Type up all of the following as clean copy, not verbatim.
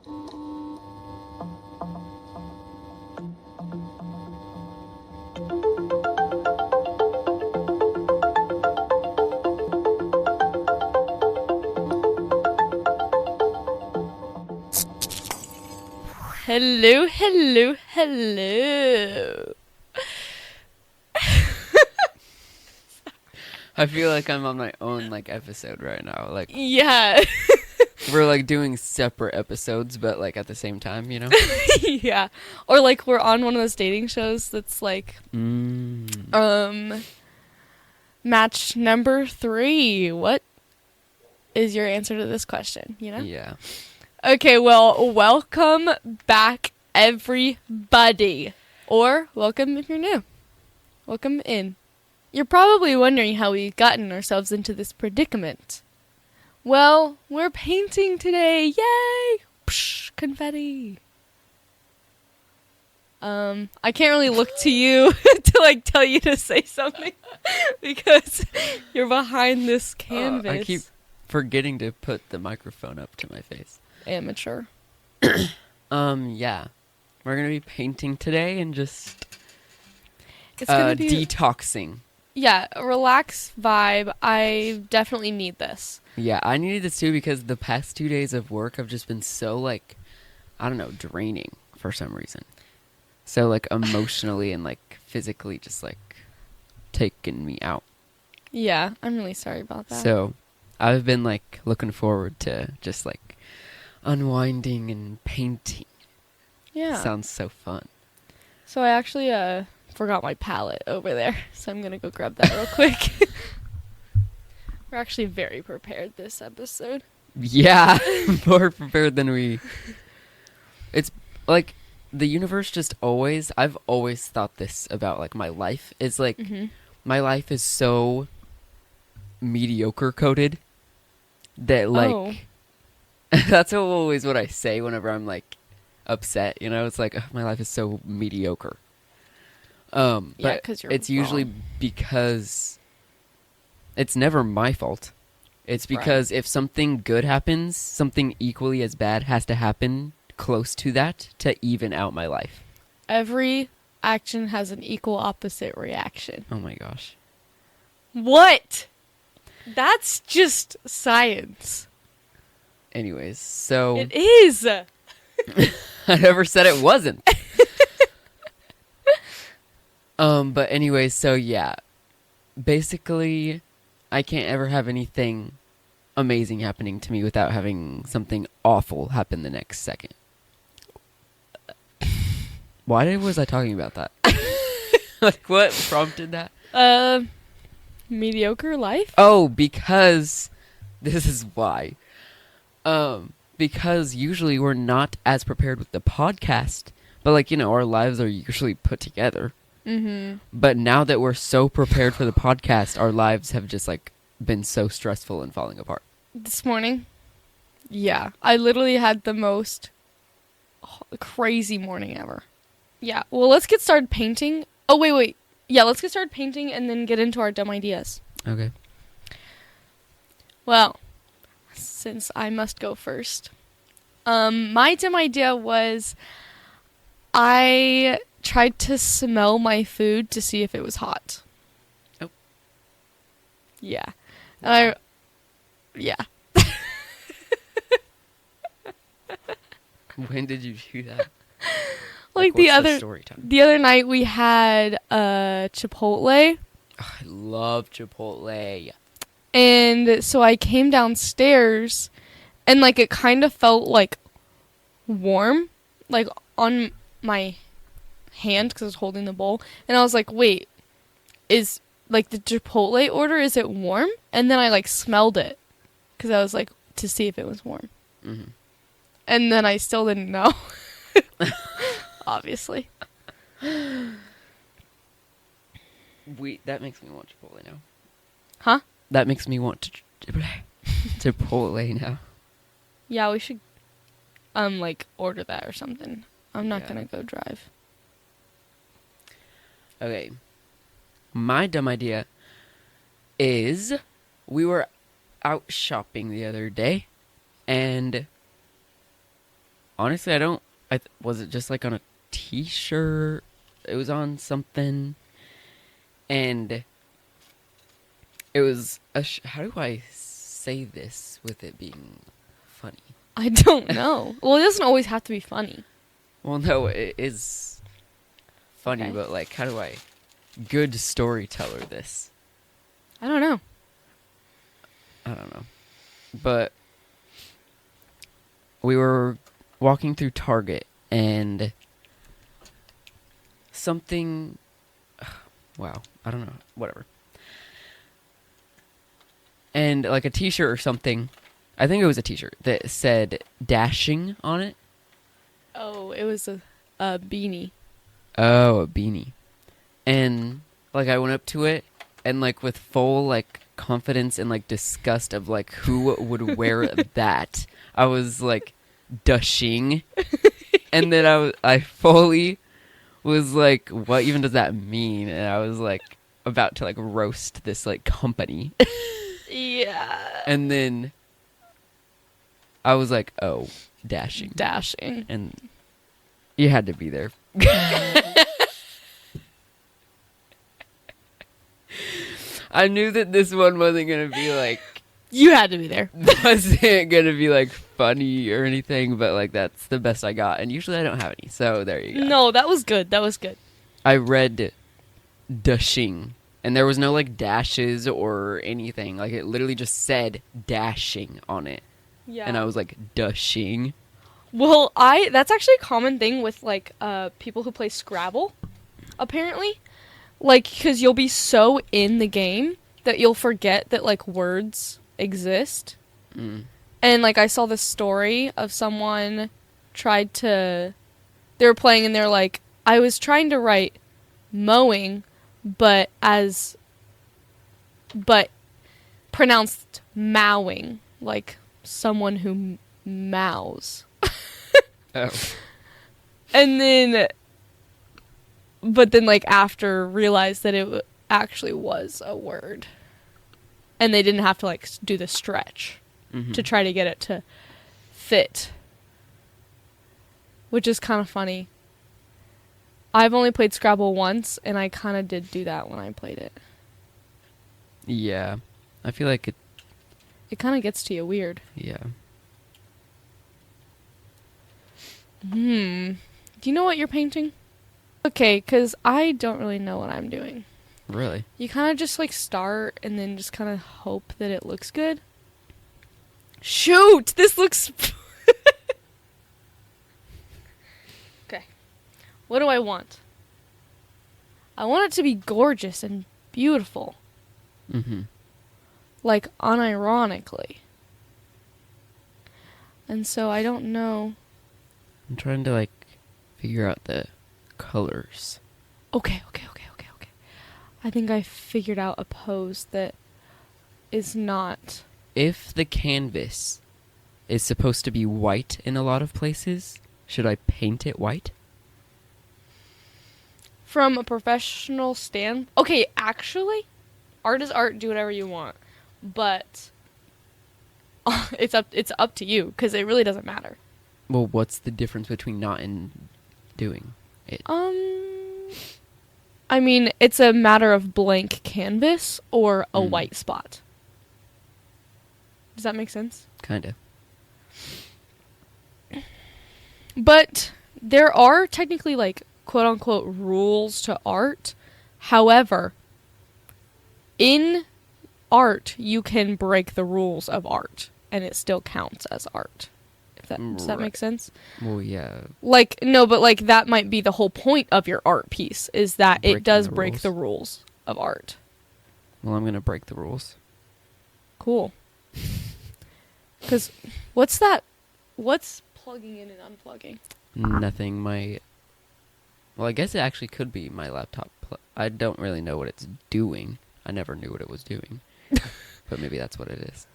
Hello, hello, hello. I feel like I'm on my own, episode right now. Yeah. We're, doing separate episodes, but, at the same time, you know? Yeah. Or, we're on one of those dating shows that's, match number 3. What is your answer to this question, you know? Yeah. Okay, well, welcome back, everybody. Or welcome if you're new. Welcome in. You're probably wondering how we've gotten ourselves into this predicament. Well, we're painting today. Yay! Psh, confetti. I can't really look to you to tell you to say something because you're behind this canvas. I keep forgetting to put the microphone up to my face. Amateur. Yeah. We're gonna be painting today and just It's gonna be detoxing. Yeah, a relaxed vibe. I definitely need this. Yeah, I needed this too because the past 2 days of work have just been so I don't know, draining for some reason. So emotionally and physically just taking me out. Yeah, I'm really sorry about that. So I've been looking forward to just unwinding and painting. Yeah. Sounds so fun. So I actually forgot my palette over there, so I'm gonna go grab that real quick. We're actually very prepared this episode. Yeah, more prepared than we. It's the universe just always. I've always thought this about my life. It's my life is so mediocre coded that that's always what I say whenever I'm upset. You know, it's my life is so mediocre. Yeah, but 'cause you're it's usually wrong. because it's never my fault. It's because if something good happens, something equally as bad has to happen close to that to even out my life. Every action has an equal opposite reaction. Oh my gosh. What? That's just science. Anyways, so It is. I never said it wasn't. But anyways, so yeah. Basically, I can't ever have anything amazing happening to me without having something awful happen the next second. Why was I talking about that? What prompted that? Mediocre life? Oh, because this is why. Because usually we're not as prepared with the podcast, but our lives are usually put together. Mm-hmm. But now that we're so prepared for the podcast, our lives have just been so stressful and falling apart. This morning? Yeah. I literally had the most crazy morning ever. Yeah. Well, let's get started painting. Oh, wait. Yeah, let's get started painting and then get into our dumb ideas. Okay. Well, since I must go first. My dumb idea was I tried to smell my food to see if it was hot. Oh. Yeah. And yeah. When did you do that? Like the story time? the other night we had Chipotle. Oh, I love Chipotle. And so I came downstairs and it kind of felt warm on my hand because I was holding the bowl, and I was like, wait, is the Chipotle order, is it warm? And then I smelled it because I was to see if it was warm. Mm-hmm. And then I still didn't know. Obviously. That makes me want Chipotle now. Huh? That makes me want Chipotle now. Yeah, we should order that or something. I'm not gonna go drive. Okay. My dumb idea is we were out shopping the other day, and honestly, I don't. Was it just like on a T-shirt? It was on something, and it was how do I say this with it being funny? I don't know. Well, it doesn't always have to be funny. Well, no, it is funny, Okay. but like, how do I good storyteller this? I don't know. I don't know. But we were walking through Target and something wow, I don't know, whatever. And like a t-shirt or something, I think it was a t-shirt that said dashing on it. Oh, it was a beanie. Oh, a beanie. And like I went up to it and like with full like confidence and like disgust of like who would wear that, I was like dashing. And then I fully was like, what even does that mean? And I was like about to like roast this like company. Yeah. And then I was like, oh, dashing. Dashing. And you had to be there. I knew that this one wasn't going to be like... You had to be there. Wasn't going to be like funny or anything, but like that's the best I got. And usually I don't have any, so there you go. No, that was good. That was good. I read dashing, and there was no like dashes or anything. Like it literally just said dashing on it. Yeah. And I was like, dashing. Well, that's actually a common thing with like people who play Scrabble, apparently. Like, because you'll be so in the game that you'll forget that like words exist. Mm. And like I saw this story of someone they were playing and they're like, I was trying to write mowing, but pronounced mowing, like someone who mows. Oh. But then like after realized that it actually was a word. And they didn't have to like do the stretch to try to get it to fit. Which is kind of funny. I've only played Scrabble once, and I kind of did do that when I played it. Yeah. I feel like it... It kind of gets to you weird. Yeah. Do you know what you're painting? Okay, because I don't really know what I'm doing. Really? You kind of just like start and then just kind of hope that it looks good. Shoot! This looks... Okay. What do I want? I want it to be gorgeous and beautiful. Mm-hmm. Like, unironically. And so I don't know... I'm trying to like figure out the colors. Okay. I think I figured out a pose that is not... If the canvas is supposed to be white in a lot of places, should I paint it white? From a professional stand... Okay, actually, art is art, do whatever you want. But it's up to you, because it really doesn't matter. Well, what's the difference between not and doing it? I mean, it's a matter of blank canvas or a white spot. Does that make sense? Kinda. But there are technically, like, quote-unquote rules to art. However, in art, you can break the rules of art, and it still counts as art. Does that make sense? Well, yeah. Like, no, but like that might be the whole point of your art piece, is that it does break the rules of art. Well, I'm going to break the rules. Cool. Because what's that? What's plugging in and unplugging? Nothing. Well, I guess it actually could be my laptop. I don't really know what it's doing. I never knew what it was doing. But maybe that's what it is.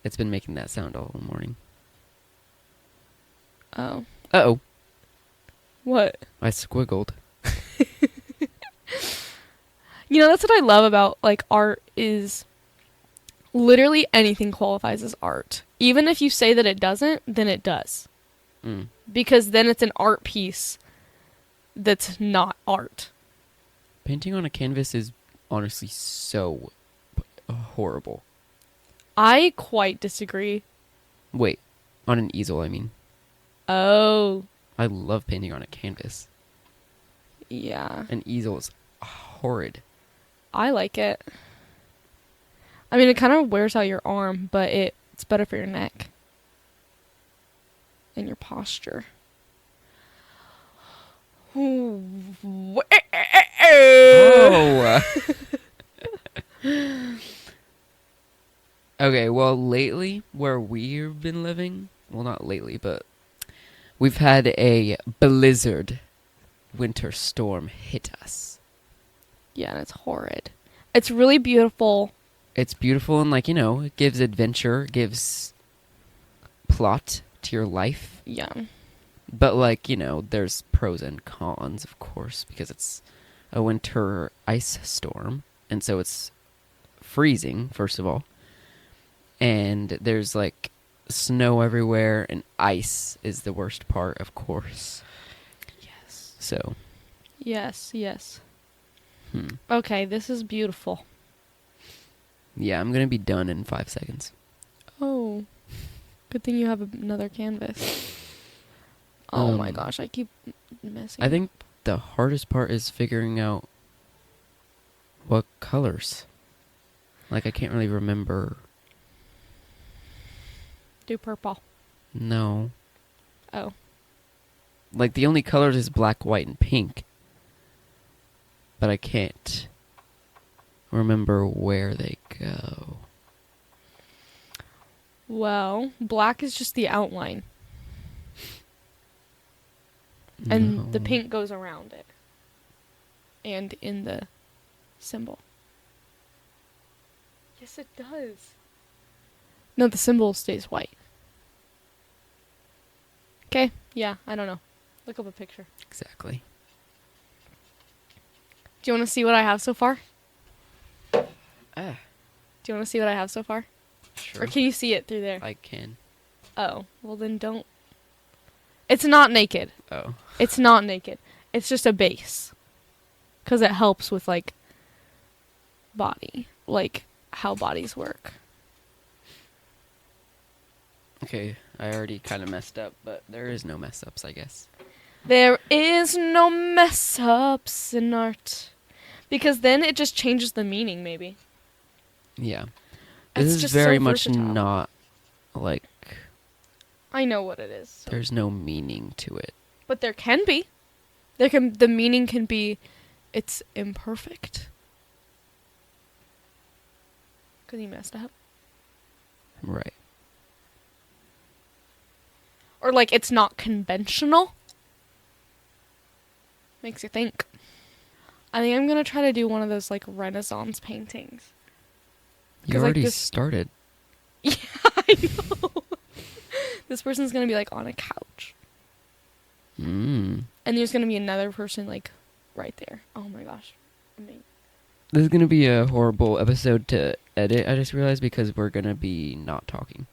It's been making that sound all morning. Oh. Uh-oh. What? I squiggled. You know, that's what I love about, like, art is literally anything qualifies as art. Even if you say that it doesn't, then it does. Mm. because then it's an art piece that's not art. Painting on a canvas is honestly so horrible. I quite disagree. Wait, on an easel, I mean. Oh, I love painting on a canvas. yeah. An easel is horrid. I like it. I mean, it kind of wears out your arm, but it's better for your neck and your posture. Oh. Okay, well, lately, where we've been living, well, not lately, but we've had a blizzard winter storm hit us. Yeah, and it's horrid. It's really beautiful. It's beautiful and, like, you know, it gives adventure, gives plot to your life. Yeah. But, like, you know, there's pros and cons, of course, because it's a winter ice storm. And so it's freezing, first of all. And there's, like, snow everywhere, and ice is the worst part, of course. Yes. So. Yes. Okay, this is beautiful. Yeah, I'm going to be done in 5 seconds. Oh. Good thing you have another canvas. Oh my gosh, I keep messing. I think the hardest part is figuring out what colors. Like, I can't really remember. Do purple. No. Oh. Like, the only colors is black, white, and pink. But I can't remember where they go. Well, black is just the outline. And the No. pink goes around it. And in the symbol. Yes, it does. No, the symbol stays white. Okay, yeah, I don't know. Look up a picture. Exactly. Do you want to see what I have so far? Ah, Do you want to see what I have so far? sure. Or can you see it through there? I can. Oh, well then don't. It's not naked. Oh. It's not naked. It's just a base. Because it helps with, like, body. Like, how bodies work. Okay, I already kind of messed up, but there is no mess ups, I guess. There is no mess ups in art. Because then it just changes the meaning, maybe. Yeah. It's This is just very so much versatile. not, like, I know what it is. So. there's no meaning to it. But there can be. The meaning can be, it's imperfect. Because you messed up. Right. Or, like, it's not conventional. Makes you think. I think I'm going to try to do one of those, like, Renaissance paintings. You 'Cause, like, already this- started. Yeah, I know. This person's going to be, like, on a couch. Mm. And there's going to be another person, like, right there. Oh, my gosh. Amazing. This is going to be a horrible episode to edit, I just realized, because we're going to be not talking.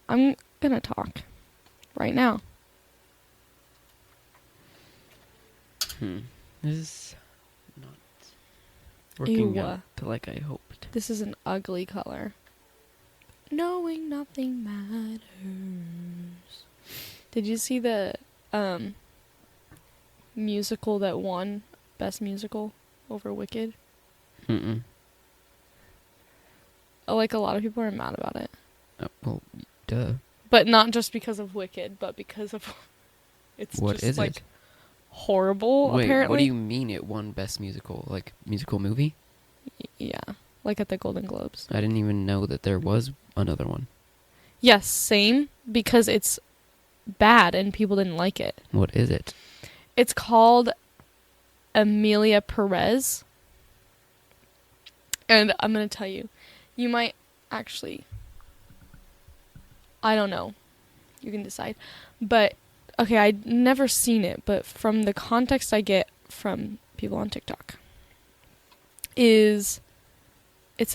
I'm going to talk right now. This is not working Ew. out like I hoped. This is an ugly color. Knowing nothing matters. Did you see the musical that won Best Musical over Wicked? Mm-mm. Like, a lot of people are mad about it. Oh, well, duh. But not just because of Wicked, but because of it's What just is like it? horrible, Wait, apparently. what do you mean it won Best Musical? Like, musical movie? Yeah, like at the Golden Globes. I didn't even know that there was another one. Yes, same, because it's bad and people didn't like it. What is it? It's called Amelia Perez. And I'm going to tell you, you might actually, I don't know. You can decide. But, okay, I'd never seen it, but from the context I get from people on TikTok, it's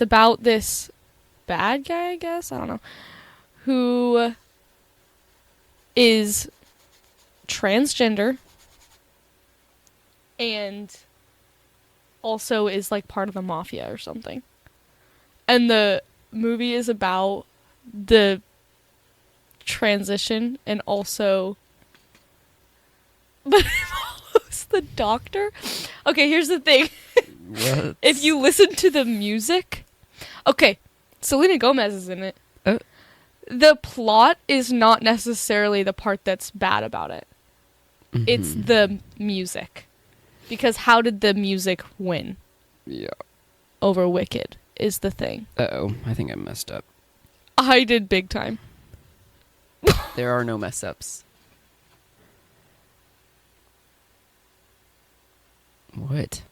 about this bad guy, I guess, I don't know, who is transgender and also is like part of the mafia or something. And the movie is about the transition and also but it follows the doctor. Okay, here's the thing. What? If you listen to the music, okay, Selena Gomez is in it. The plot is not necessarily the part that's bad about it. Mm-hmm. It's the music. Because how did the music win? Yeah. Over Wicked is the thing. Uh-oh, I think I messed up. I did big time. There are no mess-ups. What?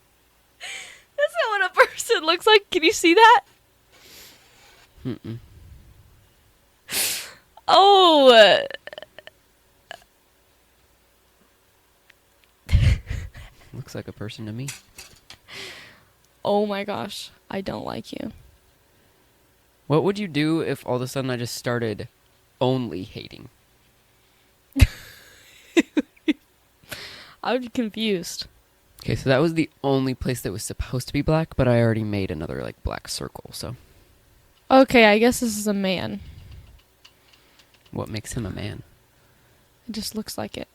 That's not what a person looks like. Can you see that? Mm-mm. Oh. Looks like a person to me. Oh my gosh. I don't like you. What would you do if all of a sudden I just started only hating? I would be confused. Okay, so that was the only place that was supposed to be black, but I already made another, like, black circle, so. Okay, I guess this is a man. What makes him a man? It just looks like it.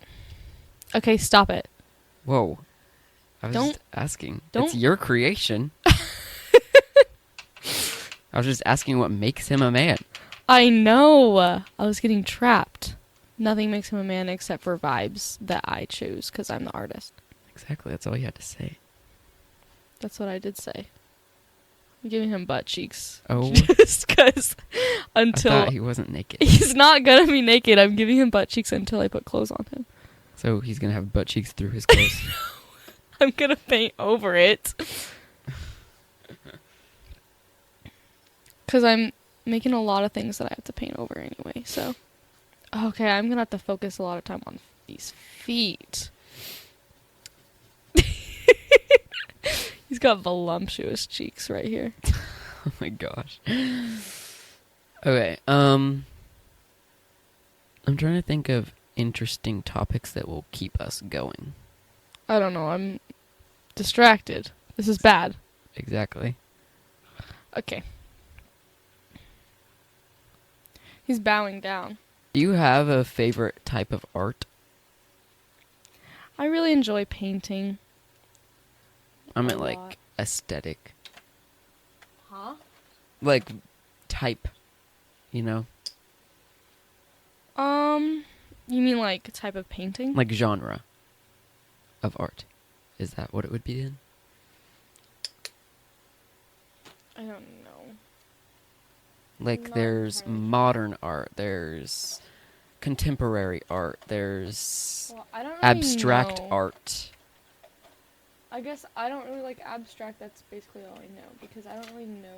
Okay, stop it. Whoa. I was Don't- just asking. don't- It's your creation. I was just asking what makes him a man. I know. I was getting trapped. Nothing makes him a man except for vibes that I choose because I'm the artist. Exactly, that's all you had to say. That's what I did say. I'm giving him butt cheeks. Oh, Just because I until thought he wasn't naked. he's not gonna be naked, I'm giving him butt cheeks until I put clothes on him. So he's gonna have butt cheeks through his clothes. I'm gonna paint over it. Because I'm making a lot of things that I have to paint over anyway, so. Okay, I'm gonna have to focus a lot of time on these feet. He's got voluptuous cheeks right here. Oh my gosh. Okay, I'm trying to think of interesting topics that will keep us going. I don't know, I'm distracted. This is bad. Exactly. Okay. He's bowing down. Do you have a favorite type of art? I really enjoy painting. I meant A like lot. aesthetic. Huh? Like type, you know? You mean like type of painting? Like genre of art. Is that what it would be in? I don't know. Like Not there's entirely. modern art, there's contemporary art, there's Well, I don't really abstract know. art. I guess I don't really like abstract. That's basically all I know because I don't really know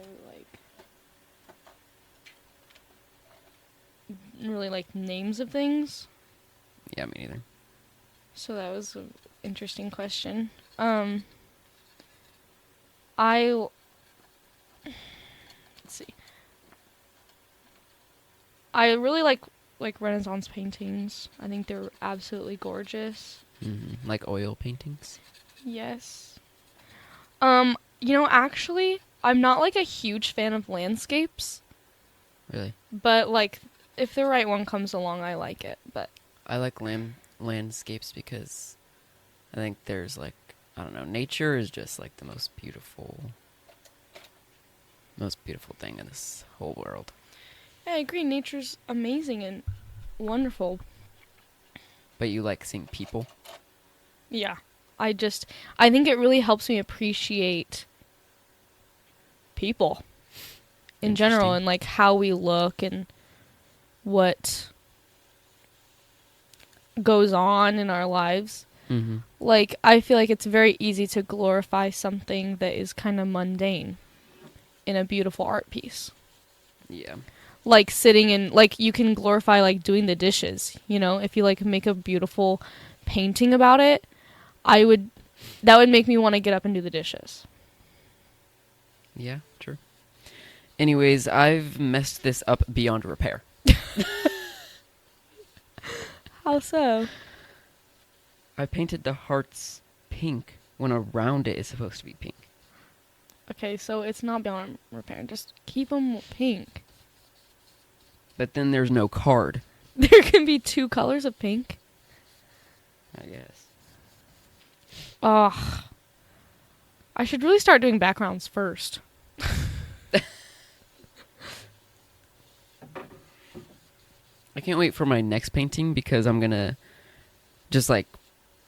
like names of things. Yeah, me neither. So that was an interesting question. Let's see. I really like Renaissance paintings. I think they're absolutely gorgeous. Like oil paintings. Yes. Actually, I'm not like a huge fan of landscapes, Really? but like if the right one comes along, I like it. But I like landscapes because I think there's like, I don't know, nature is just like the most beautiful thing in this whole world. yeah, I agree. Nature's amazing and wonderful. But you like seeing people? Yeah. I think it really helps me appreciate people in general Interesting. and like how we look and what goes on in our lives. Mm-hmm. Like, I feel like it's very easy to glorify something that is kind of mundane in a beautiful art piece. Yeah. Like sitting in, like, you can glorify like doing the dishes, if you like make a beautiful painting about it, that would make me want to get up and do the dishes. Yeah, true. Anyways, I've messed this up beyond repair. How so? I painted the hearts pink when around it is supposed to be pink. Okay, so it's not beyond repair. Just keep them pink. But then there's no card. There can be 2 colors of pink. I guess. Ugh. I should really start doing backgrounds first. I can't wait for my next painting because I'm gonna just like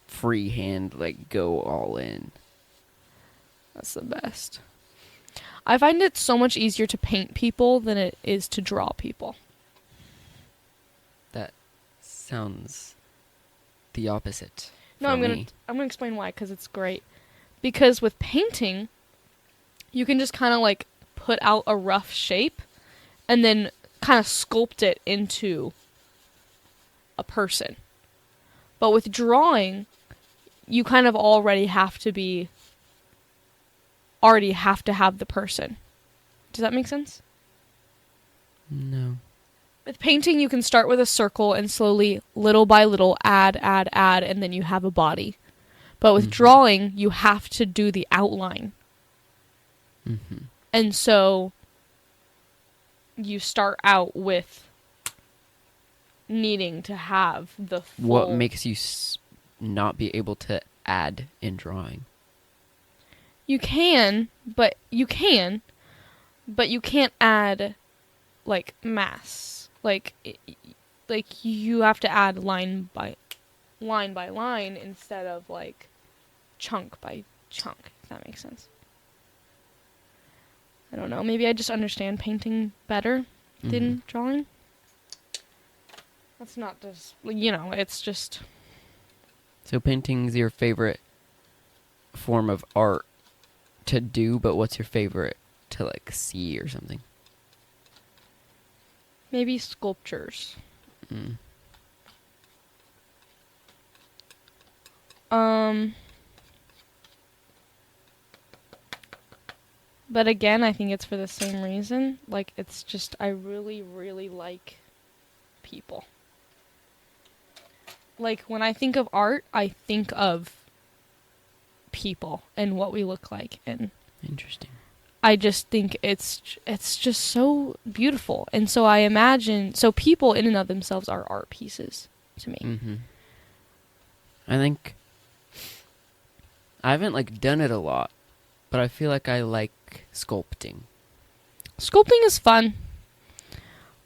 freehand like go all in. That's the best. I find it so much easier to paint people than it is to draw people. That sounds the opposite. No, for I'm me. gonna explain why, because it's great. Because with painting, you can just kind of like put out a rough shape and then kind of sculpt it into a person. But with drawing, you kind of already have to have the person. Does that make sense? No. With painting, you can start with a circle and slowly, little by little, add, and then you have a body. But with drawing, you have to do the outline. Mm-hmm. And so you start out with needing to have the full... What makes you not be able to add in drawing? You but you can't add, like, mass. Like you have to add line by line instead of, like, chunk by chunk, if that makes sense. I don't know. Maybe I just understand painting better than drawing. That's not just, it's just... So painting's your favorite form of art to do, but what's your favorite to, like, see or something? Maybe sculptures. But again, I think it's for the same reason. Like, it's just, I really, really like people. Like, when I think of art, I think of people and what we look like. And Interesting. I just think it's just so beautiful. And so I imagine, so people in and of themselves are art pieces to me. Mm-hmm. I think I haven't, like, done it a lot, but I feel like I like sculpting. Sculpting is fun.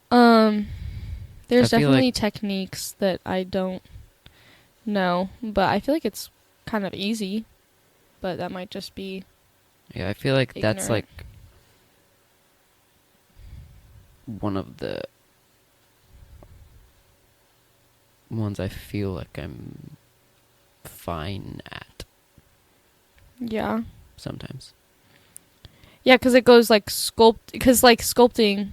There's I feel definitely like- techniques that I don't know, but I feel like it's kind of easy. But that might just be... Yeah, I feel like that's, ignorant. like, one of the ones I feel like I'm fine at Yeah. sometimes. Yeah, because it goes like sculpting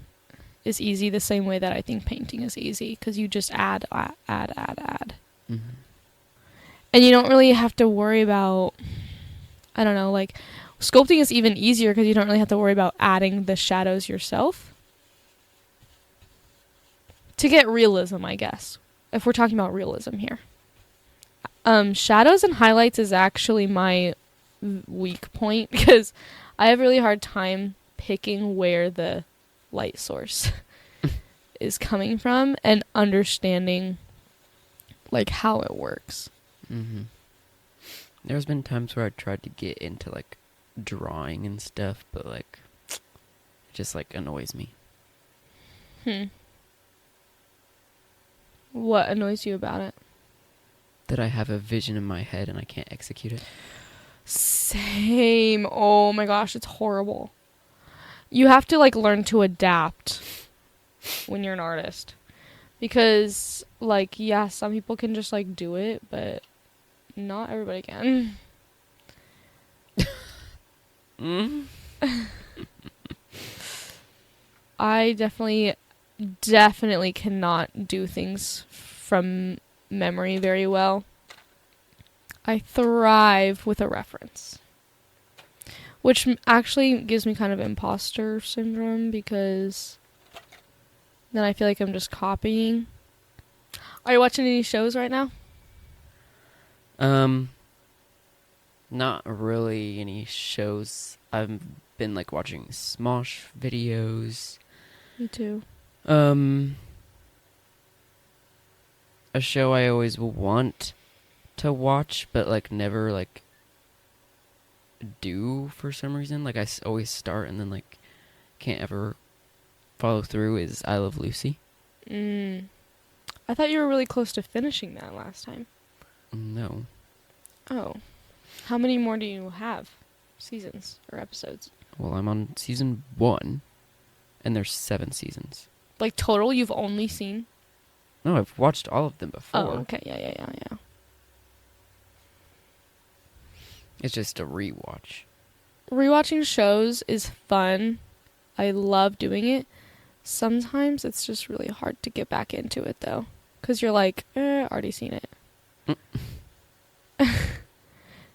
is easy the same way that I think painting is easy, because you just add. Mm-hmm. And you don't really have to worry about, I don't know, like, sculpting is even easier because you don't really have to worry about adding the shadows yourself. To get realism, I guess, if we're talking about realism here. Shadows and highlights is actually my weak point, because I have a really hard time picking where the light source is coming from and understanding, like, how it works. Mm-hmm. There's been times where I tried to get into, like, drawing and stuff, but, like, it just, like, annoys me. What annoys you about it? That I have a vision in my head and I can't execute it. Same. Oh my gosh, it's horrible. You have to, like, learn to adapt when you're an artist. Because, like, yeah, some people can just, like, do it, but not everybody can. I definitely cannot do things from memory very well. I thrive with a reference. Which actually gives me kind of imposter syndrome, because then I feel like I'm just copying. Are you watching any shows right now? Not really any shows. I've been like watching Smosh videos. Me too. A show I always want to watch, but like never like do for some reason. Like always start and then like can't ever follow through is I Love Lucy. I thought you were really close to finishing that last time. No. Oh. How many more do you have? Seasons or episodes? Well, I'm on season 1, and there's 7 seasons. Like total, you've only seen? No, I've watched all of them before. Oh, okay. Yeah. It's just a rewatch. Rewatching shows is fun. I love doing it. Sometimes it's just really hard to get back into it, though. Because you're like, already seen it.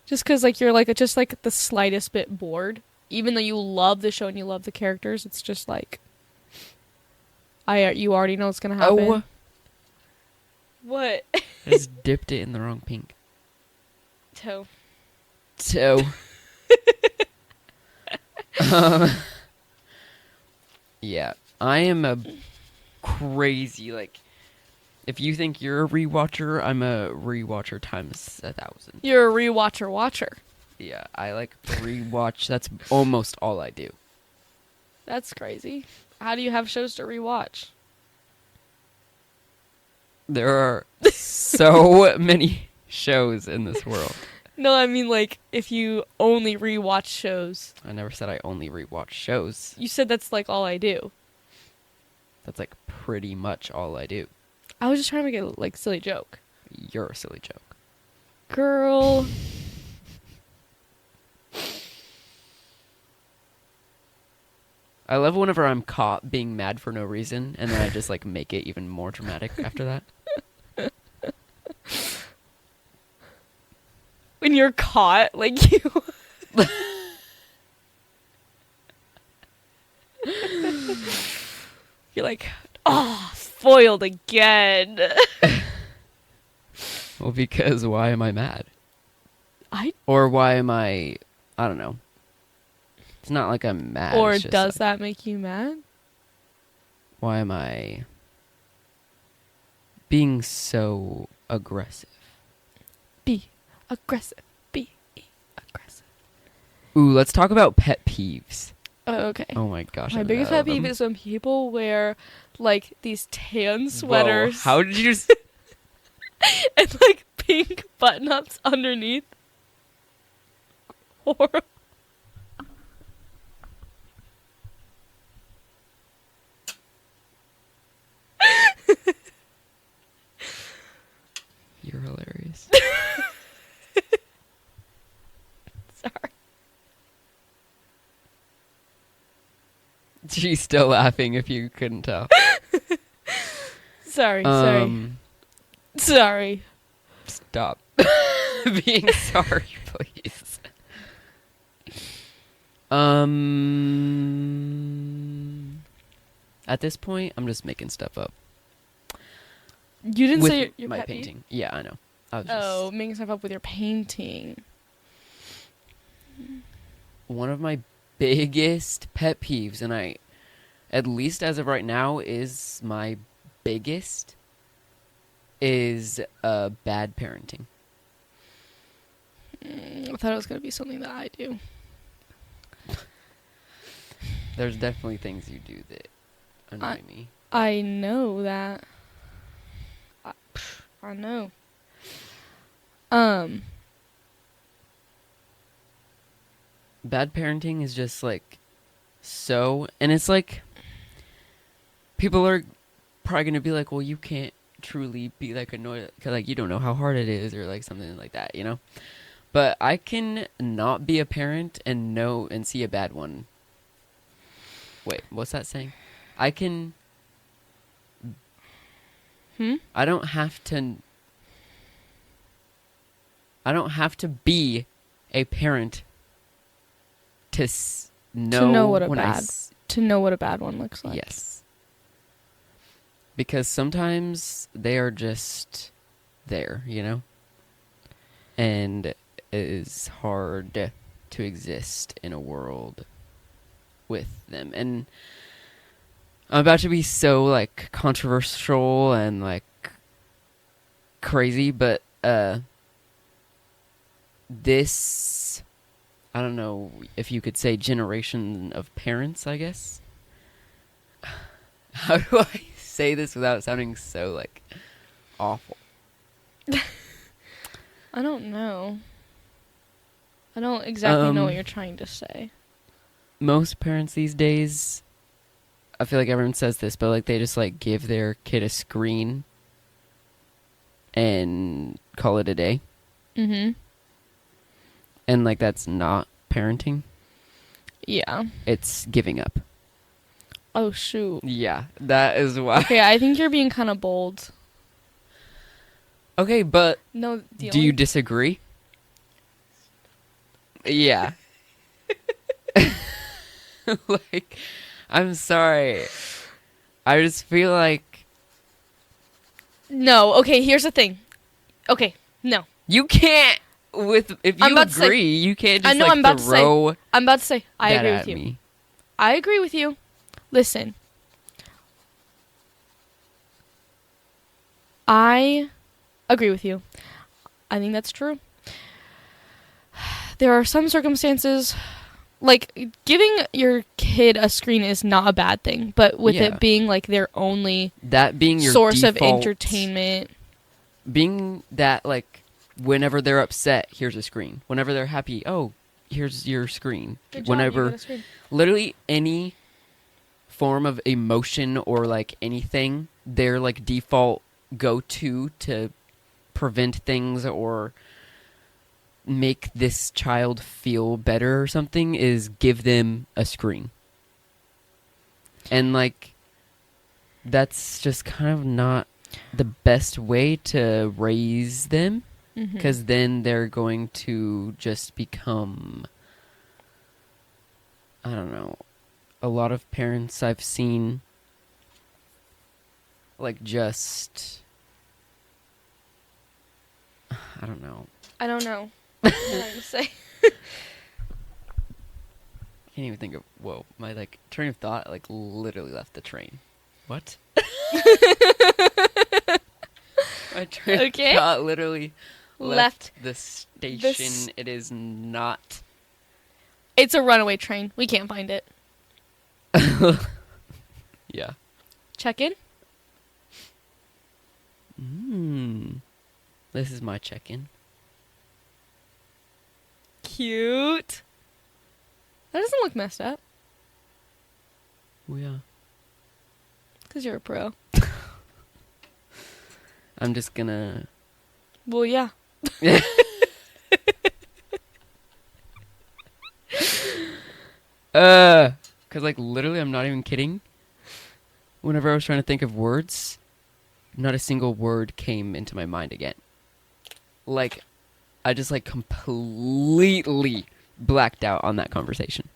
Just because, like, you're, like, just, like, the slightest bit bored. Even though you love the show and you love the characters, it's just, like, you already know what's going to happen. Oh. What? I just dipped it in the wrong pink. Toe. Yeah. I am a crazy, like... If you think you're a rewatcher, I'm a rewatcher times 1,000. You're a rewatcher watcher. Yeah, I like rewatch. That's almost all I do. That's crazy. How do you have shows to rewatch? There are so many shows in this world. No, I mean, like, if you only rewatch shows. I never said I only rewatch shows. You said that's, like, all I do. That's, like, pretty much all I do. I was just trying to make a, like, silly joke. You're a silly joke. Girl. I love whenever I'm caught being mad for no reason, and then I just, like, make it even more dramatic after that. When you're caught, like, you... You're like, oh, foiled again. Well, because why am I mad? I don't know. It's not like I'm mad. Or it's just does like, that make you mad? why am I being so aggressive? Be aggressive. Be aggressive. Ooh, let's talk about pet peeves. Oh, okay. Oh my gosh. My I'm biggest out pet of peeve them. is when people wear, like, these tan sweaters. Whoa, how did you just... and, like, pink button-ups underneath. Horrible. You're hilarious. Sorry. She's still laughing if you couldn't tell. Sorry. Stop being sorry, please. At this point, I'm just making stuff up. You didn't With say your my pet peeve? painting. Yeah, I know. I was Oh, making stuff up with your painting. one of my biggest pet peeves, and at least as of right now, is my biggest, is bad parenting. I thought it was going to be something that I do. There's definitely things you do that annoy me. I know that. I know. Bad parenting is just like and it's like people are probably gonna be like, well, you can't truly be like annoyed because like you don't know how hard it is or like something like that, you know. But I can not be a parent and know and see a bad one. Wait, what's that saying? I can. I don't have to be a parent to know what a when to know what a bad one looks like. Yes. Because sometimes they are just there, you know? and it is hard to exist in a world with them. And I'm about to be so like controversial and like crazy, but this, I don't know if you could say generation of parents, I guess. How do I say this without sounding so like awful? I don't know. I don't exactly know what you're trying to say. Most parents these days, I feel like everyone says this, but like they just like give their kid a screen and call it a day. Mm-hmm. And like that's not parenting. Yeah. It's giving up. Oh, shoot. Yeah, that is why. Okay, I think you're being kind of bold. Okay, but No, do you disagree? Yeah. Like, I'm sorry. I just feel like No, okay, here's the thing. Okay, no. you can't if I'm you about to say- agree, you can't just I know like I'm about to say- throw I'm about to say, I that agree at with you. me. I agree with you. Listen. I agree with you. I think that's true. There are some circumstances, like giving your kid a screen is not a bad thing, but with Yeah. it being like their only That being your source of default- entertainment. Being that like whenever they're upset, here's a screen. Whenever they're happy, oh, here's your screen. Whenever literally any form of emotion or like anything, their like default go-to to prevent things or make this child feel better or something is give them a screen. And like that's just kind of not the best way to raise them, because then they're going to just become, I don't know, a lot of parents I've seen like just, I don't know. I don't know what I'm trying to say. Can't even think of, whoa, my like train of thought like literally left the train. What? My train of thought literally left the station. It is not. It's a runaway train. We can't find it. Yeah. Check in. This is my check-in. Cute. That doesn't look messed up. Oh, yeah. Because you're a pro. I'm just gonna... Well, yeah. Because, like, literally, I'm not even kidding. Whenever I was trying to think of words, not a single word came into my mind again. Like, I just, like, completely blacked out on that conversation.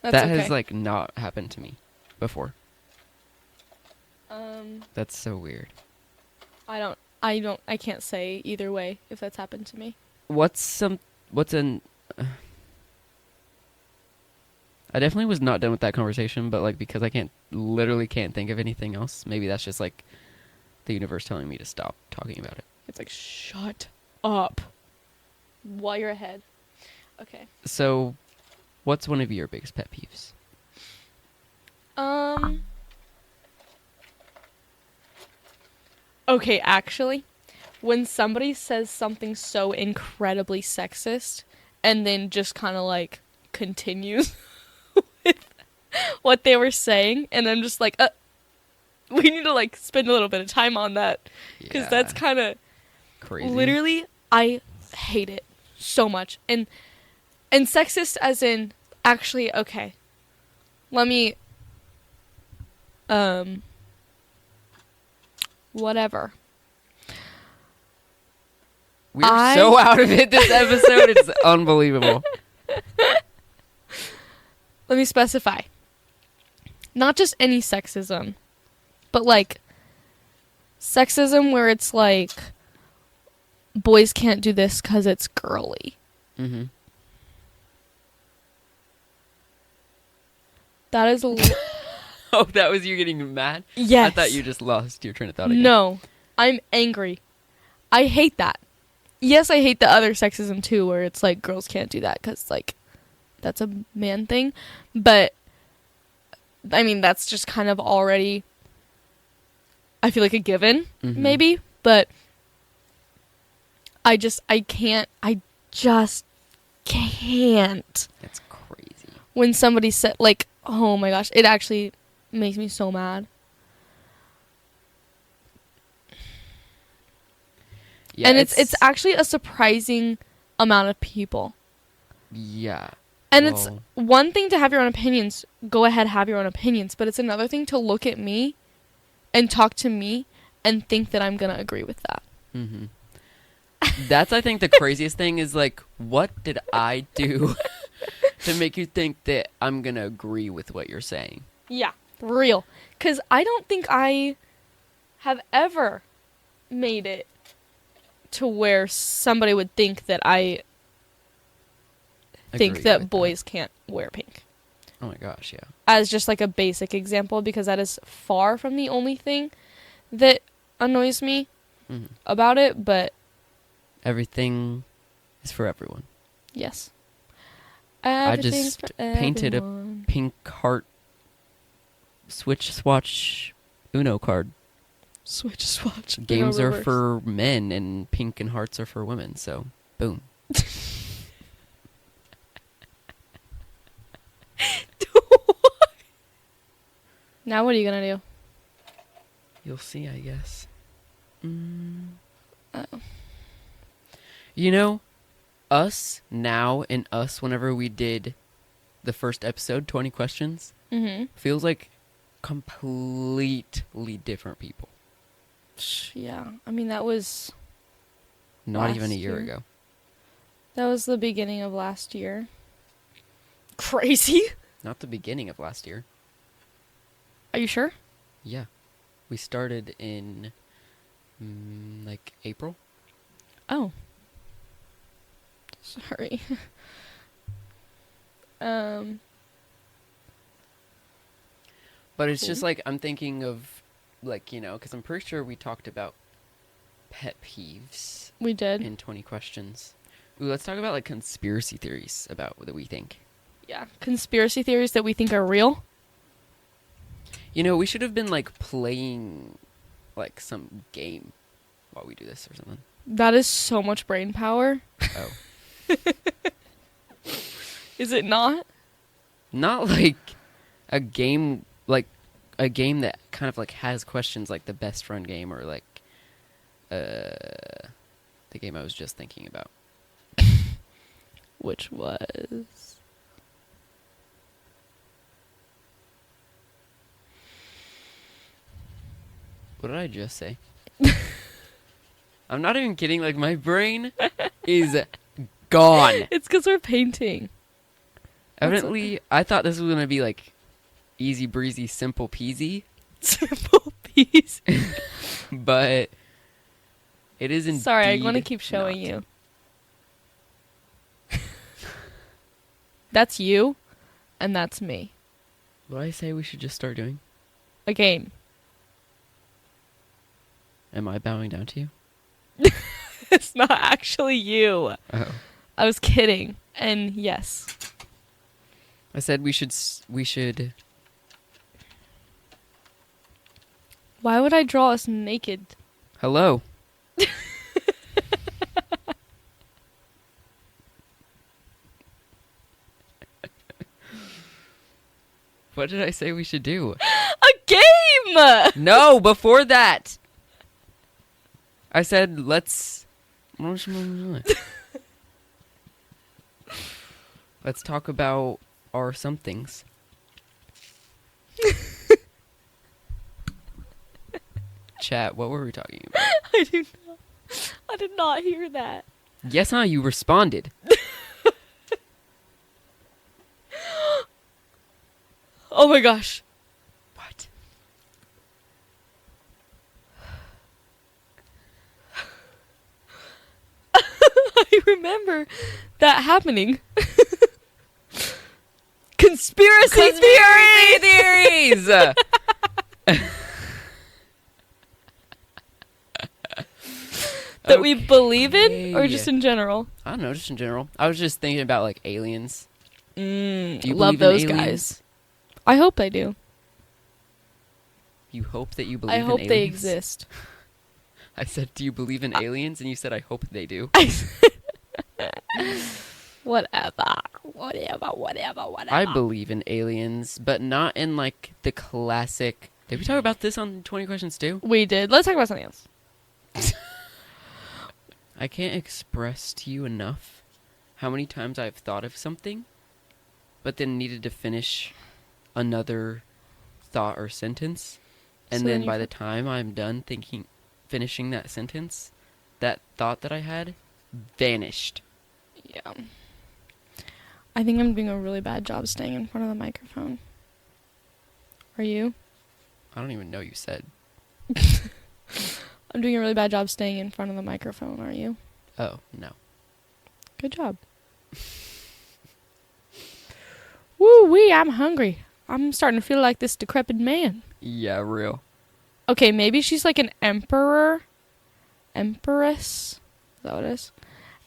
That's that okay. has, like, not happened to me before. That's so weird. I can't say either way if that's happened to me. I definitely was not done with that conversation, but like because I literally can't think of anything else. Maybe that's just like the universe telling me to stop talking about it. It's like, shut up while you're ahead. Okay. So, what's one of your biggest pet peeves? Okay, actually, when somebody says something so incredibly sexist and then just kind of like continues with what they were saying, and I'm just like, we need to like spend a little bit of time on that, because that's kind of crazy. Literally, I hate it so much. And sexist as in, actually, okay, let me, whatever. We're so out of it this episode. It's unbelievable. Let me specify. Not just any sexism, but like sexism where it's like boys can't do this because it's girly. Mm-hmm. That is Oh, that was you getting mad? yes. I thought you just lost your train of thought again. No, I'm angry. I hate that. Yes, I hate the other sexism too, where it's like girls can't do that because like that's a man thing. But I mean, that's just kind of already, I feel like, a given, maybe. But I just can't. That's crazy. When somebody said, like, oh my gosh, it actually makes me so mad. Yeah, and it's actually a surprising amount of people. Yeah. And it's one thing to have your own opinions. Go ahead, have your own opinions. But it's another thing to look at me and talk to me and think that I'm going to agree with that. Mm-hmm. That's, I think, the craziest thing is, like, what did I do to make you think that I'm going to agree with what you're saying? Yeah, real. Because I don't think I have ever made it to where somebody would think that I think that boys can't wear pink. Oh my gosh, yeah. As just like a basic example, because that is far from the only thing that annoys me about it, but everything is for everyone. Yes. I just painted a pink heart switch swatch Uno card. Switch swatch. Games are for men and pink and hearts are for women, so boom. Now what are you gonna do? You'll see, I guess. You know, us now and us whenever we did the first episode, 20 questions, feels like completely different people. Yeah, I mean, that was not even a year ago. That was the beginning of last year. Crazy. Not the beginning of last year. Are you sure? Yeah. We started in, like, April. Oh. Sorry. But it's just, like, I'm thinking of, like, you know, because I'm pretty sure we talked about pet peeves. We did. In 20 questions. Ooh, let's talk about, like, conspiracy theories about that we think. Yeah, conspiracy theories that we think are real. You know, we should have been, like, playing, like, some game while we do this or something. That is so much brain power. Oh. Is it not? Not, like, a game, like, a game that kind of, like, has questions, like the best friend game or, like, the game I was just thinking about. Which was... What did I just say? I'm not even kidding. Like, my brain is gone. It's because we're painting. Evidently, I thought this was going to be, like, easy breezy, simple peasy. Simple peasy. But it is indeed. Sorry, I want to keep showing you. That's you, and that's me. What did I say we should just start doing? A game. Am I bowing down to you? It's not actually you. Oh. I was kidding. And yes. I said we should. Why would I draw us naked? Hello. What did I say we should do? A game! No, before that. I said, let's talk about our somethings. Chat, what were we talking about? I did not hear that. Yes, huh? You responded. Oh my gosh. What? remember that happening. Conspiracy theories! That we believe in, or just in general? I don't know, just in general. I was just thinking about, like, aliens. Do you Love believe in those aliens? guys. I hope they do. You hope that you believe I in hope aliens? they exist. I said, do you believe in aliens? And you said, I hope they do. Whatever. I believe in aliens, but not in, like, the classic... Did we talk about this on 20 Questions too? We did. Let's talk about something else. I can't express to you enough how many times I've thought of something, but then needed to finish another thought or sentence. And So then then by the time I'm done finishing that sentence, that thought that I had vanished. Yeah. I think I'm doing a really bad job staying in front of the microphone. Are you? I don't even know you said. I'm doing a really bad job staying in front of the microphone. Are you? Oh, no. Good job. Woo-wee, I'm hungry. I'm starting to feel like this decrepit man. Yeah, real. Okay, maybe she's like an emperor. Empress? Is that what it is?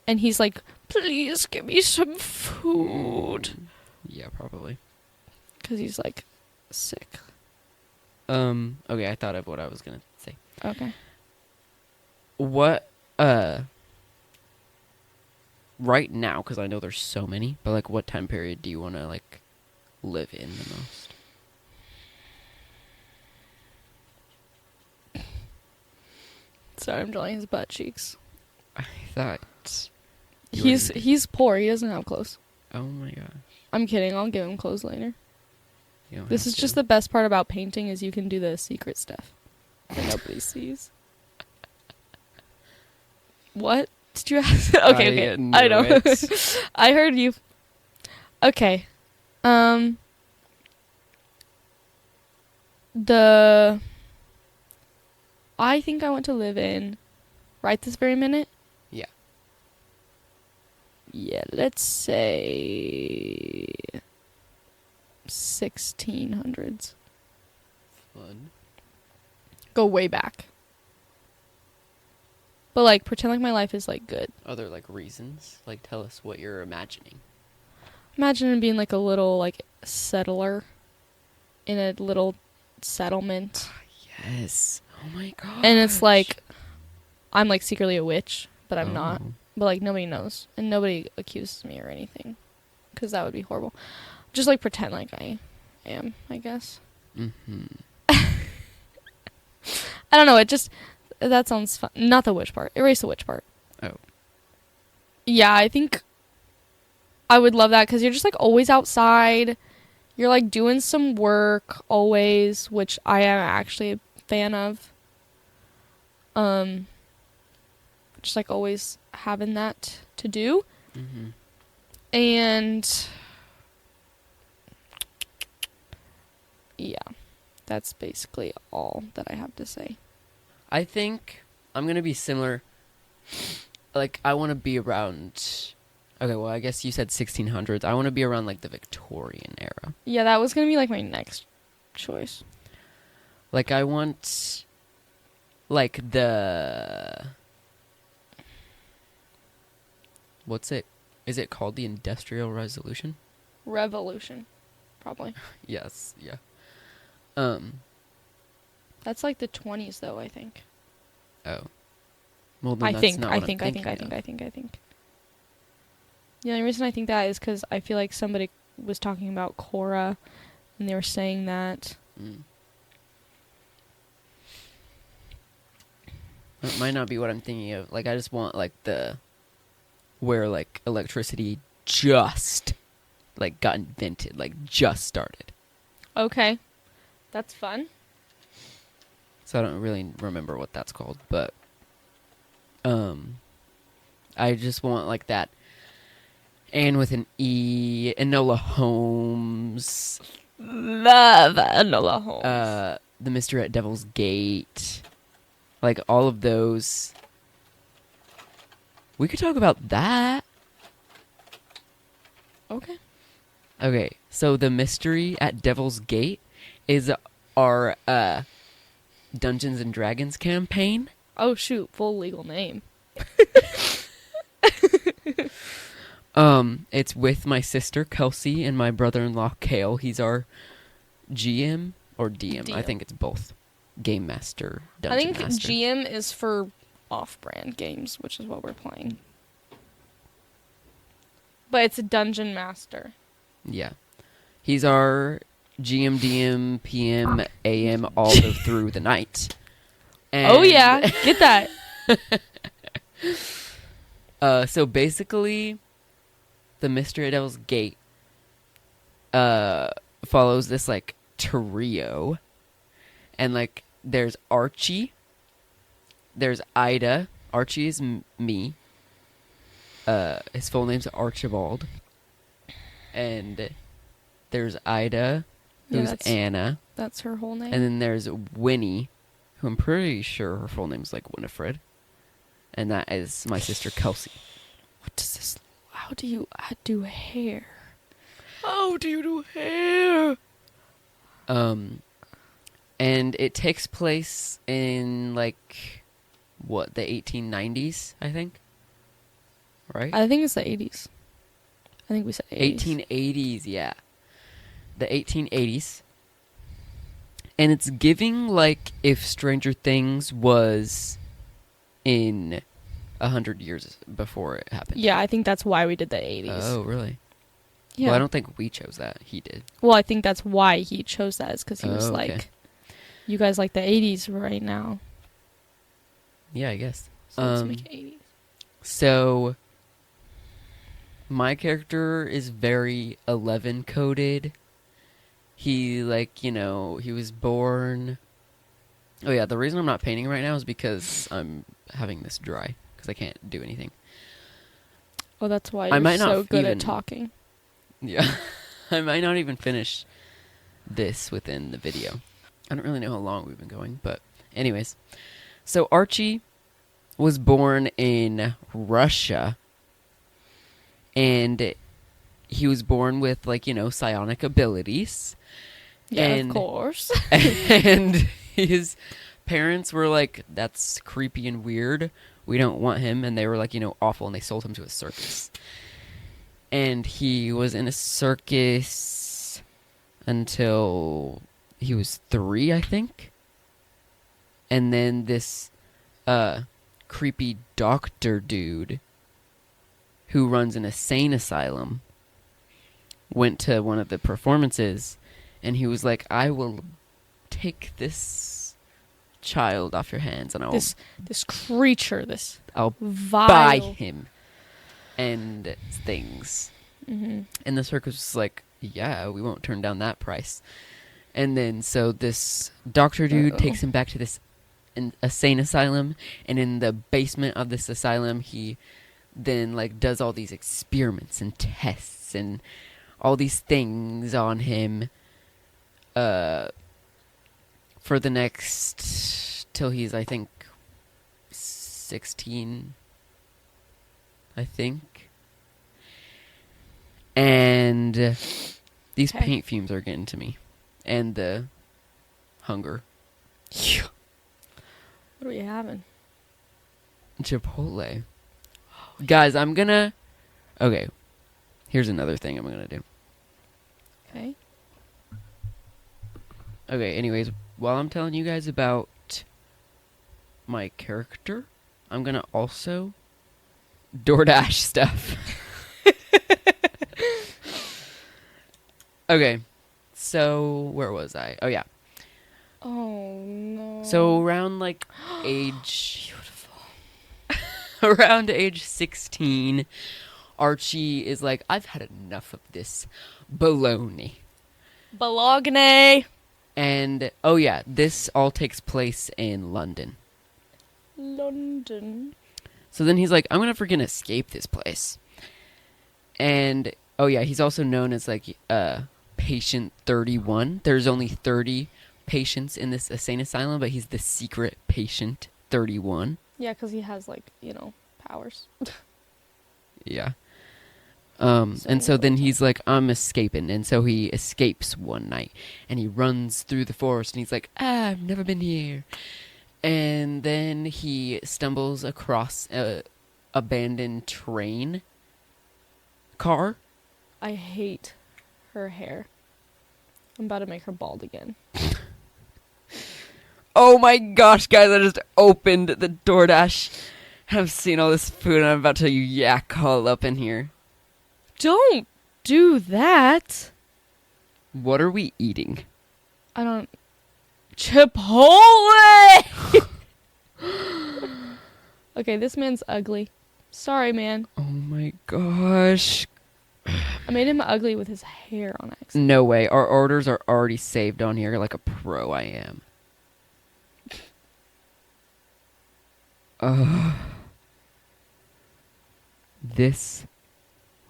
And he's like, please give me some food. Yeah, probably. Because he's like sick. Okay, I thought of what I was gonna say. Okay. What, right now, because I know there's so many, but, like, what time period do you want to, like, live in the most? Sorry, I'm drawing his butt cheeks. I thought... He's poor. He doesn't have clothes. Oh my gosh. I'm kidding. I'll give him clothes later. You don't This have is to. just the best part about painting is you can do the secret stuff that nobody sees. What did you ask? Okay. know I know. it. I heard you. Okay. I think I want to live in right this very minute. Yeah. Yeah, let's say 1600s. Fun. Go way back. But like pretend like my life is like good. Are there, like, reasons? Like, tell us what you're imagining. Imagine being like a little like settler in a little settlement. Yes. Oh my god. And it's like I'm like secretly a witch, but I'm not. Oh. But like nobody knows and nobody accuses me or anything cuz that would be horrible. Just like pretend like I am, I guess. Mm-hmm. I don't know, that sounds fun. Not the witch part. Erase the witch part. Oh. Yeah, I think I would love that cuz you're just like always outside. You're like doing some work always, which I am actually a fan of. Just like always having that to do. Mm-hmm. And yeah, that's basically all that I have to say. I think I'm going to be similar. Like, I want to be around... Okay, well, I guess you said 1600s. I want to be around, like, the Victorian era. Yeah, that was going to be like my next choice. Like, I want... Like, the... What's it? Is it called the Industrial Revolution? Revolution, probably. Yes, yeah. That's like the 20s though, I think. Oh. Well, then I that's think. not what I'm thinking of. The only reason I think that is because I feel like somebody was talking about Cora, and they were saying that. Mm. That might not be what I'm thinking of. Like, I just want, like, where, like, electricity just, like, got invented. Like, just started. Okay, that's fun. So I don't really remember what that's called, but, I just want, like, that Anne with an E, Enola Holmes. Love Enola Holmes. The Mystery at Devil's Gate. Like, all of those. We could talk about that. Okay. Okay, so the mystery at Devil's Gate is our Dungeons and Dragons campaign. Oh shoot, full legal name. It's with my sister Kelsey and my brother-in-law Kale. He's our GM or DM. I DM. think it's both. Game Master, I Dungeon think Master. GM is for off-brand games, which is what we're playing. But it's a Dungeon Master. Yeah. He's our GM, DM, PM, AM, all through the night. And Oh yeah, get that. So basically, the Mystery at Devil's Gate follows this, like, trio. And, like, there's Archie. There's Ida. Archie is me. His full name's Archibald. And there's Ida, who's Anna. That's her whole name. And then there's Winnie, who I'm pretty sure her full name's, like, Winifred. And that is my sister Kelsey. What does this... How do you do hair? How do you do hair? And it takes place in, like, what, the 1890s, I think? Right? I think it's the 80s. I think we said 80s. 1880s, yeah. The 1880s. And it's giving, like, if Stranger Things was in 100 years before it happened. Yeah, I think that's why we did the 80s. Oh, really? Yeah. Well, I don't think we chose that. He did. Well, I think that's why he chose that, is because he was okay. like, you guys like the 80s right now. Yeah, I guess. So let's make it 80s. So, my character is very 11 coded. He, like, you know, he was born... Oh, yeah, the reason I'm not painting right now is because I'm having this dry, because I can't do anything. Oh, that's why I you're might not so good even- at talking. Yeah. I might not even finish this within the video. I don't really know how long we've been going, but anyways. So Archie was born in Russia, and he was born with, like, you know, psionic abilities. Yeah, And- of course. And his parents were like, that's creepy and weird. We don't want him. And they were like, you know, awful. And they sold him to a circus. And he was in a circus until he was 3, I think. And then this creepy doctor dude who runs an insane asylum went to one of the performances, and he was like, I will take this child off your hands, and This creature, this I'll vile... buy him and things. Mm-hmm. And the circus was like, yeah, we won't turn down that price. And then so this doctor dude takes him back to this insane asylum, and in the basement of this asylum he then, like, does all these experiments and tests and all these things on him for the next till he's, I think, 16, I think. And these Okay. paint fumes are getting to me, and the hunger. What are we having? Chipotle. Guys, I'm gonna... Okay, here's another thing I'm gonna do. Okay. Okay, anyways, while I'm telling you guys about my character, I'm gonna also DoorDash stuff. Okay, so where was I? Oh, yeah. Oh, no. So around, like, age... Beautiful. around age 16, Archie is like, I've had enough of this baloney. Bologna. And, oh yeah, this all takes place in London. London. So then he's like, I'm gonna freaking escape this place. And, oh yeah, he's also known as, like, Patient 31. There's only 30 patients in this insane asylum, but he's the secret Patient 31. Yeah, because he has, like, you know, powers. Yeah. And so then he's like, I'm escaping. And so he escapes one night and he runs through the forest and he's like, I've never been here. And then he stumbles across a abandoned train car. I hate her hair. I'm about to make her bald again. Oh my gosh, guys, I just opened the DoorDash. I've seen all this food and I'm about to yak all up in here. Don't do that. What are we eating? I don't... Chipotle! Okay, this man's ugly. Sorry, man. Oh my gosh. I made him ugly with his hair on accident. No way. Our orders are already saved on here like a pro I am. This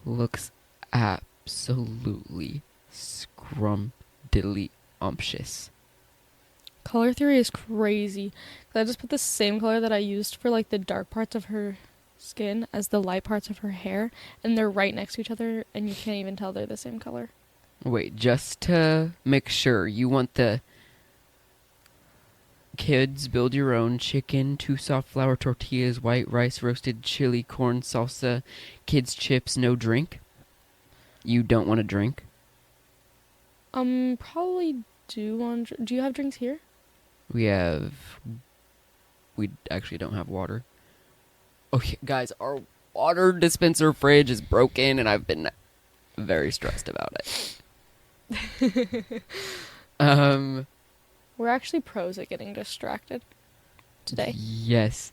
looks absolutely scrumdiddly-umptious. Color theory is crazy. 'Cause I just put the same color that I used for like the dark parts of her skin as the light parts of her hair, and they're right next to each other, and you can't even tell they're the same color. Wait, just to make sure, you want the kids build your own chicken, 2 soft flour tortillas, white rice, roasted chili, corn salsa, kids chips, no drink? You don't want a drink? Probably do want... Do you have drinks here? We actually don't have water. Okay, guys, our water dispenser fridge is broken, and I've been very stressed about it. We're actually pros at getting distracted today. Yes.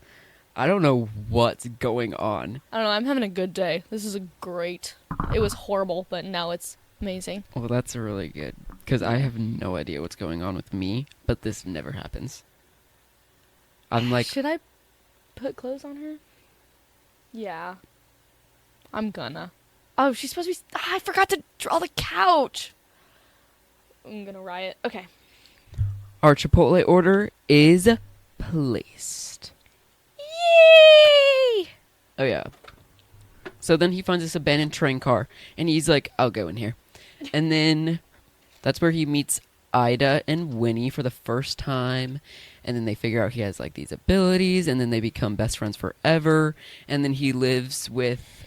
I don't know what's going on. I don't know, I'm having a good day. This is a great... It was horrible, but now it's amazing. Well, that's really good, because I have no idea what's going on with me, but this never happens. I'm like... Should I put clothes on her? Yeah. I'm gonna. Oh, she's supposed to be... I forgot to draw the couch! I'm gonna riot. Okay. Our Chipotle order is placed. Yay! Oh, yeah. So then he finds this abandoned train car, and he's like, I'll go in here. And then that's where he meets Ida and Winnie for the first time. And then they figure out he has, like, these abilities, and then they become best friends forever. And then he lives with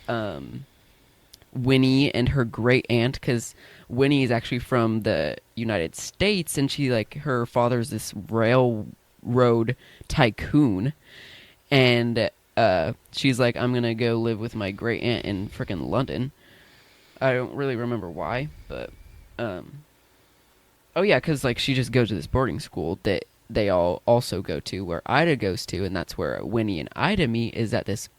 Winnie and her great aunt, because Winnie is actually from the United States, and she, like, her father's this railroad tycoon. And she's like, I'm gonna go live with my great aunt in frickin' London. I don't really remember why, but oh yeah, because like she just goes to this boarding school that they all also go to, where Ida goes to, and that's where Winnie and Ida meet, is at this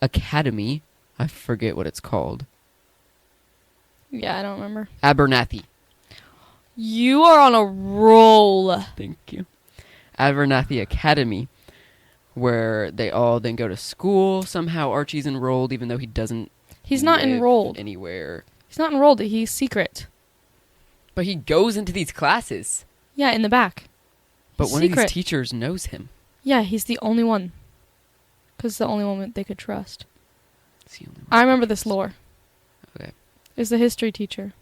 academy. I forget what it's called. Yeah, I don't remember. Abernathy. You are on a roll. Thank you. Abernathy Academy, where they all then go to school. Somehow Archie's enrolled, even though he doesn't. He's not live enrolled anywhere. He's not enrolled. He's secret. But he goes into these classes. Yeah, in the back. But He's one of secret. these teachers knows him. Yeah, he's the only one. Because the only one that they could trust. It's the only one. I remember this lore. Okay. Is the history teacher.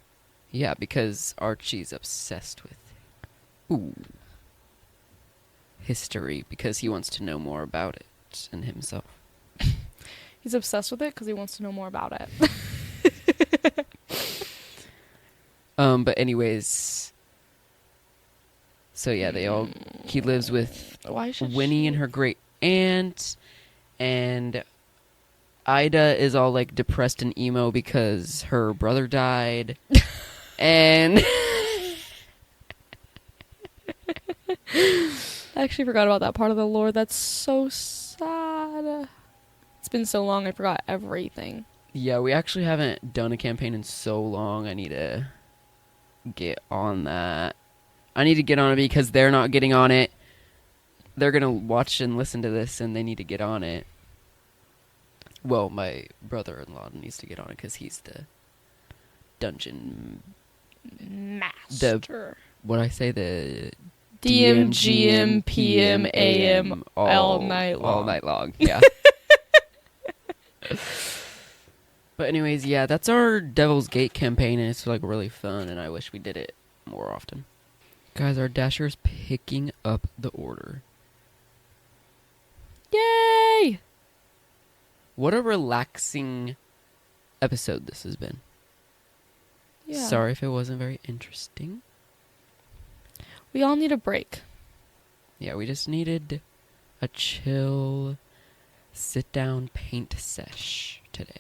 Yeah, because Archie's obsessed with history, because he wants to know more about it and himself. He's obsessed with it because he wants to know more about it. But anyways, so yeah, he lives with Winnie and her great aunt, and Ida is all like depressed and emo because her brother died. And I actually forgot about that part of the lore. That's so sad. It's been so long, I forgot everything. yeah, we actually haven't done a campaign in so long. I need to get on that. I need to get on it because they're not getting on it. They're going to watch and listen to this, and they need to get on it. Well, my brother-in-law needs to get on it because he's the dungeon Master. What I say, the DM, GM, PM, AM, all night long. All night long, yeah. But anyways, yeah, that's our Devil's Gate campaign, and it's like really fun, and I wish we did it more often. Guys, our Dasher's picking up the order. Yay! What a relaxing episode this has been. Yeah. Sorry if it wasn't very interesting. We all need a break. Yeah, we just needed a chill, sit-down paint sesh today.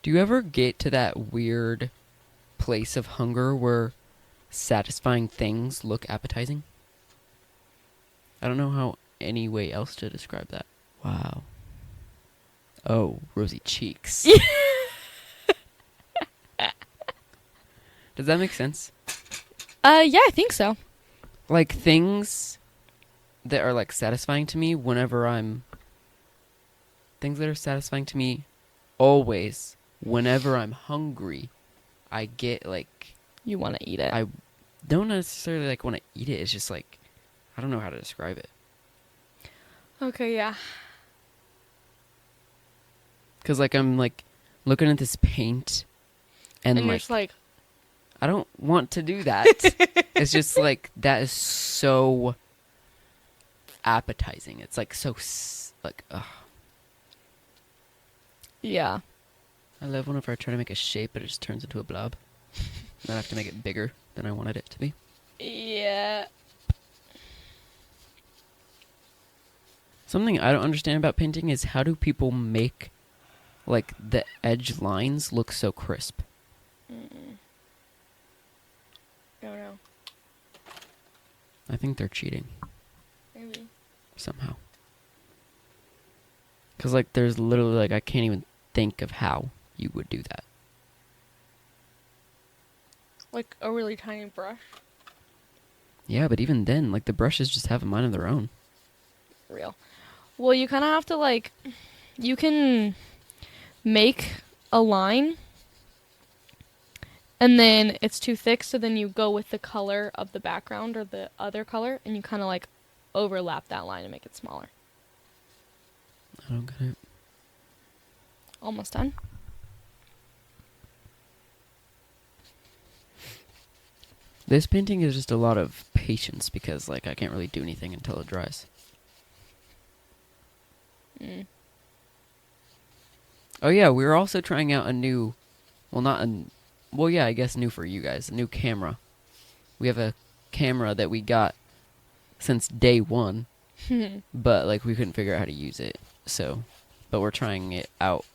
Do you ever get to that weird place of hunger where satisfying things look appetizing? I don't know how any way else to describe that. Wow. Oh, rosy cheeks. Does that make sense? Yeah, I think so. Like things that are like satisfying to me whenever things that are satisfying to me always whenever I'm hungry, I get like You want to eat it. I don't necessarily like want to eat it. It's just like I don't know how to describe it. Okay, yeah. Cuz like I'm like looking at this paint and you're like just like, I don't want to do that. It's just like that is so appetizing. It's like so like ugh. yeah. I love whenever I try to make a shape but it just turns into a blob. And I have to make it bigger than I wanted it to be. Yeah. Something I don't understand about painting is how do people make like the edge lines look so crisp? Don't know. I think they're cheating Maybe. somehow. Cuz like there's literally like I can't even think of how you would do that. Like a really tiny brush. Yeah, but even then like the brushes just have a mind of their own. Real. Well, you kind of have to like, you can make a line and then it's too thick, so then you go with the color of the background or the other color and you kind of like overlap that line and make it smaller. I don't get it. Almost done. This painting is just a lot of patience because like I can't really do anything until it dries. Oh yeah, we were also trying out a new, I guess new for you guys, a new camera. We have a camera that we got since day one, but like we couldn't figure out how to use it. So, but we're trying it out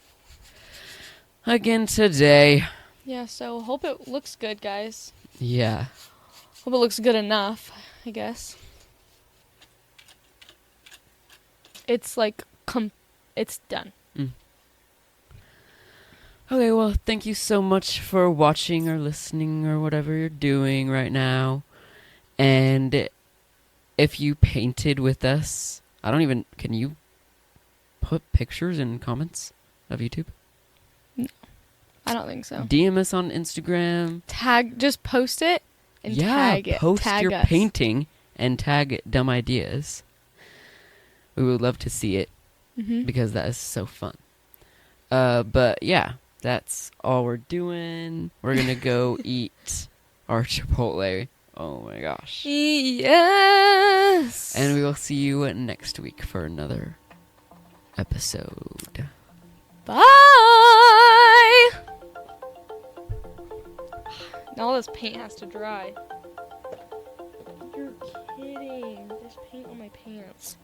again today. Yeah, so hope it looks good, guys. Yeah. Hope it looks good enough, I guess. It's like, it's done. Okay, well, thank you so much for watching or listening or whatever you're doing right now. And if you painted with us, can you put pictures in comments of YouTube? No, I don't think so. DM us on Instagram. Just post it and tag it. Post Tag your us. painting and tag Dumb Ideas. We would love to see it because that is so fun. But yeah, that's all we're doing. We're gonna go eat our Chipotle. Oh my gosh. Yes. And we will see you next week for another episode. Bye. Now all this paint has to dry. You're kidding. There's paint on my pants.